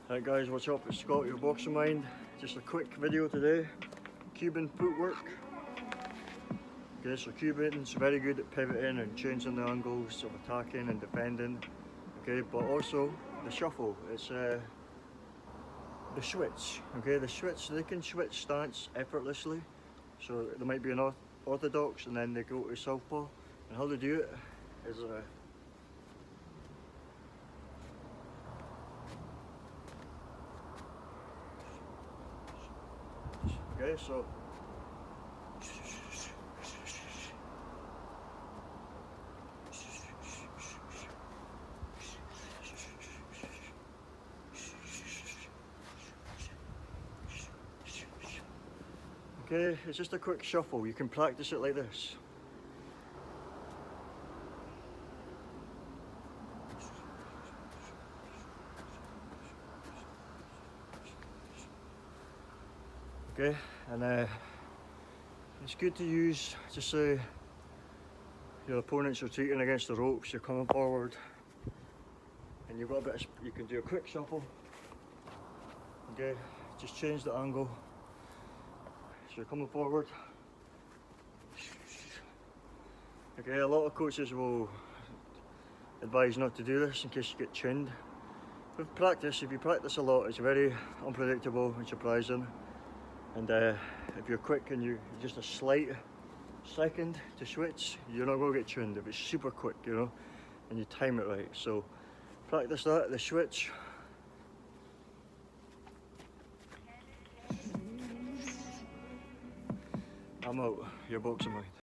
Right guys, what's up? It's Scott, your boxing mind. Just a quick video today. Cuban footwork. Okay, so Cuban's very good at pivoting and changing the angles of attacking and defending. Okay, but also the shuffle. It's the switch. Okay, the switch. They can switch stance effortlessly. So there might be an orthodox and then they go to southpaw. And how they do it is okay, so okay, it's just a quick shuffle. You can practice it like this. Okay, and it's good to use, just say your opponent's retreating against the ropes, you're coming forward, and you've got a bit of, you can do a quick shuffle. Okay, just change the angle. So you're coming forward. Okay, a lot of coaches will advise not to do this in case you get chinned. With practice, if you practice a lot, it's very unpredictable and surprising. And if you're quick and you just a slight second to switch, you're not going to get chinned if it's super quick, you know, and you time it right. So practice that, the switch. I'm out, your boxing mind.